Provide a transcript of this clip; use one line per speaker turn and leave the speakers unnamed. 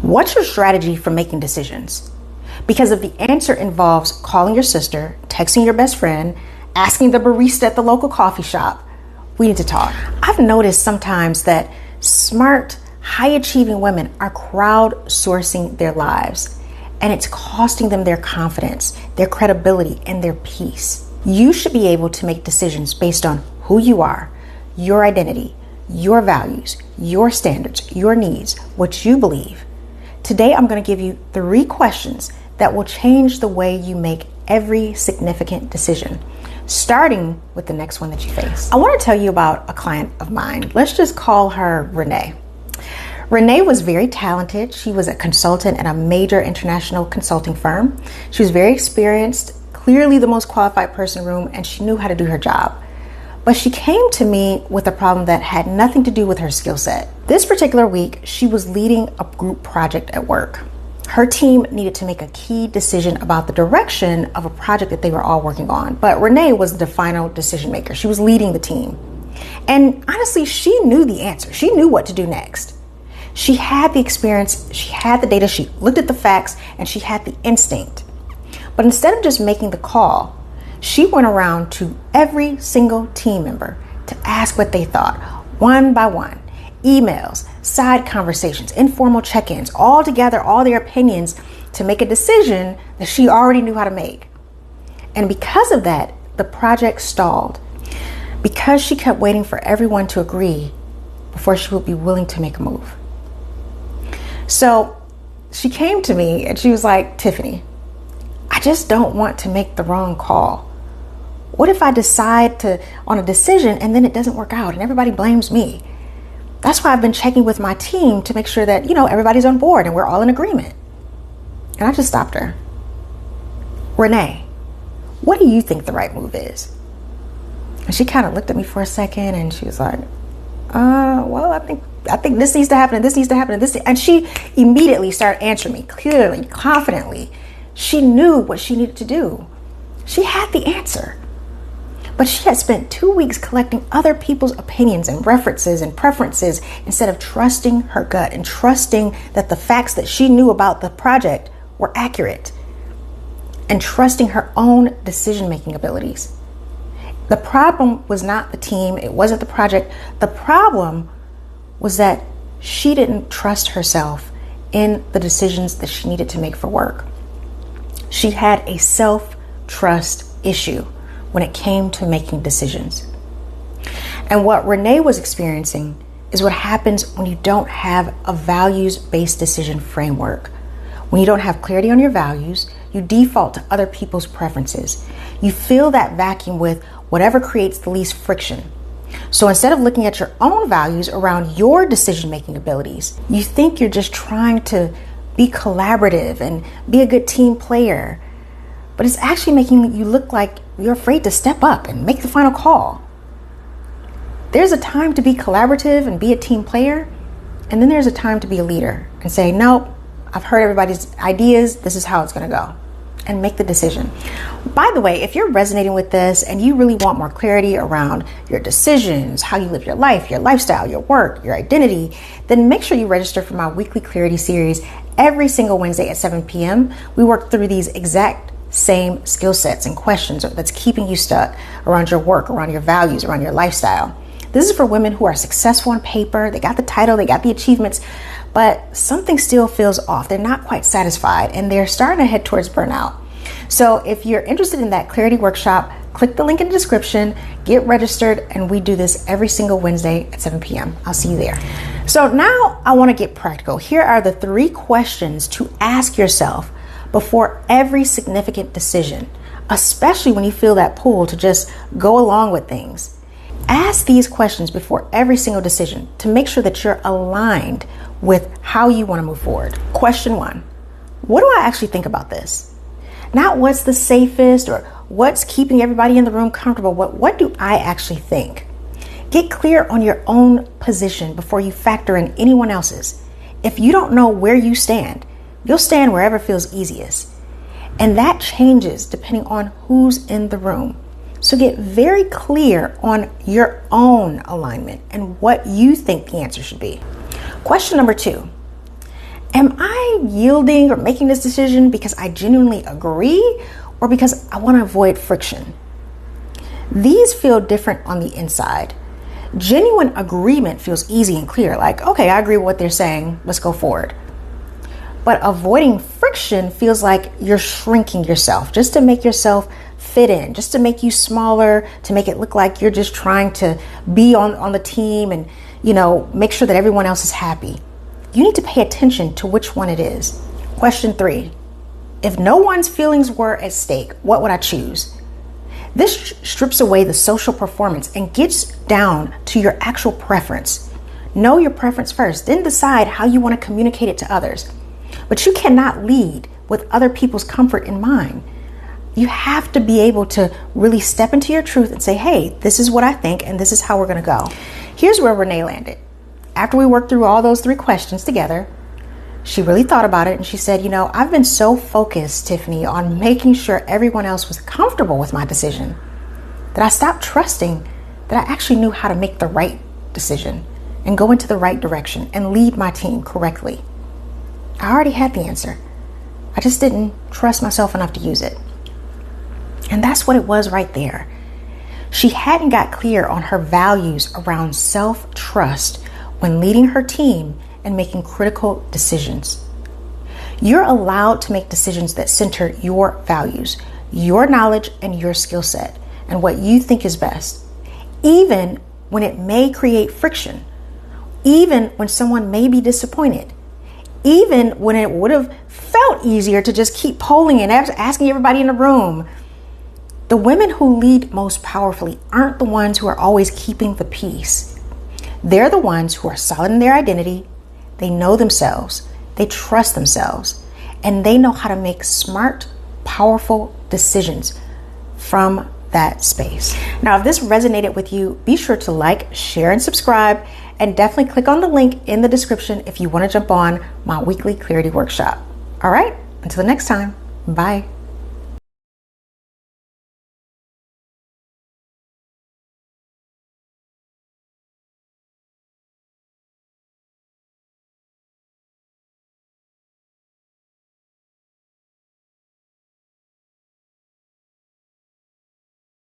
What's your strategy for making decisions? Because if the answer involves calling your sister, texting your best friend, asking the barista at the local coffee shop, we need to talk. I've noticed sometimes that smart, high-achieving women are crowdsourcing their lives, and it's costing them their confidence, their credibility, and their peace. You should be able to make decisions based on who you are, your identity, your values, your standards, your needs, what you believe. Today, I'm going to give you 3 questions that will change the way you make every significant decision, starting with the next one that you face. I want to tell you about a client of mine. Let's just call her Renee. Renee was very talented. She was a consultant at a major international consulting firm. She was very experienced, clearly the most qualified person in the room, and she knew how to do her job. But she came to me with a problem that had nothing to do with her skill set. This particular week, she was leading a group project at work. Her team needed to make a key decision about the direction of a project that they were all working on. But Renee was the final decision maker. She was leading the team. And honestly, she knew the answer. She knew what to do next. She had the experience, she had the data, she looked at the facts, and she had the instinct. But instead of just making the call, she went around to every single team member to ask what they thought, one by one. Emails, side conversations, informal check-ins, all together, all their opinions to make a decision that she already knew how to make. And because of that, the project stalled. Because she kept waiting for everyone to agree before she would be willing to make a move. So she came to me and she was like, Tiffany, I just don't want to make the wrong call. What if I decide on a decision and then it doesn't work out and everybody blames me? That's why I've been checking with my team to make sure that, everybody's on board and we're all in agreement. And I just stopped her. Renee, what do you think the right move is? And she kind of looked at me for a second and she was like, well, I think this needs to happen and this needs to happen and this. And she immediately started answering me clearly, confidently. She knew what she needed to do. She had the answer. But she had spent 2 weeks collecting other people's opinions and references and preferences instead of trusting her gut and trusting that the facts that she knew about the project were accurate and trusting her own decision-making abilities. The problem was not the team. It wasn't the project. The problem was that she didn't trust herself in the decisions that she needed to make for work. She had a self-trust issue when it came to making decisions. And what Renee was experiencing is what happens when you don't have a values-based decision framework. When you don't have clarity on your values, you default to other people's preferences. You fill that vacuum with whatever creates the least friction. So instead of looking at your own values around your decision-making abilities, you think you're just trying to be collaborative and be a good team player. But it's actually making you look like you're afraid to step up and make the final call. There's a time to be collaborative and be a team player, and then there's a time to be a leader and say, nope, I've heard everybody's ideas, this is how it's going to go, and make the decision. By the way, if you're resonating with this and you really want more clarity around your decisions, how you live your life, your lifestyle, your work, your identity, then make sure you register for my weekly clarity series every single Wednesday at 7 p.m. We work through these exact same skill sets and questions that's keeping you stuck around your work, around your values, around your lifestyle. This is for women who are successful on paper. They got the title, they got the achievements, but something still feels off. They're not quite satisfied and they're starting to head towards burnout. So if you're interested in that clarity workshop, click the link in the description, get registered, and we do this every single Wednesday at 7 p.m. I'll see you there. So now I want to get practical. Here are the 3 questions to ask yourself before every significant decision, especially when you feel that pull to just go along with things. Ask these questions before every single decision to make sure that you're aligned with how you want to move forward. Question 1, what do I actually think about this? Not what's the safest or what's keeping everybody in the room comfortable. What do I actually think? Get clear on your own position before you factor in anyone else's. If you don't know where you stand, you'll stand wherever feels easiest. And that changes depending on who's in the room. So get very clear on your own alignment and what you think the answer should be. Question number 2, Am I yielding or making this decision because I genuinely agree or because I want to avoid friction? These feel different on the inside. Genuine agreement feels easy and clear, like, okay, I agree with what they're saying, let's go forward. But avoiding friction feels like you're shrinking yourself just to make yourself fit in, just to make you smaller, to make it look like you're just trying to be on the team and, make sure that everyone else is happy. You need to pay attention to which one it is. Question 3. If no one's feelings were at stake, what would I choose? This strips away the social performance and gets down to your actual preference. Know your preference first, then decide how you want to communicate it to others. But you cannot lead with other people's comfort in mind. You have to be able to really step into your truth and say, hey, this is what I think and this is how we're going to go. Here's where Renee landed. After we worked through all those 3 questions together, she really thought about it and she said, I've been so focused, Tiffiny, on making sure everyone else was comfortable with my decision that I stopped trusting that I actually knew how to make the right decision and go into the right direction and lead my team correctly. I already had the answer. I just didn't trust myself enough to use it. And that's what it was right there. She hadn't got clear on her values around self-trust when leading her team and making critical decisions. You're allowed to make decisions that center your values, your knowledge, and your skill set, and what you think is best, even when it may create friction, even when someone may be disappointed, even when it would have felt easier to just keep polling and asking everybody in the room. The women who lead most powerfully aren't the ones who are always keeping the peace. They're the ones who are solid in their identity. They know themselves, they trust themselves, and they know how to make smart, powerful decisions from that space. Now, if this resonated with you, be sure to like, share, and subscribe, and definitely click on the link in the description if you want to jump on my weekly clarity workshop. All right, until next time, bye.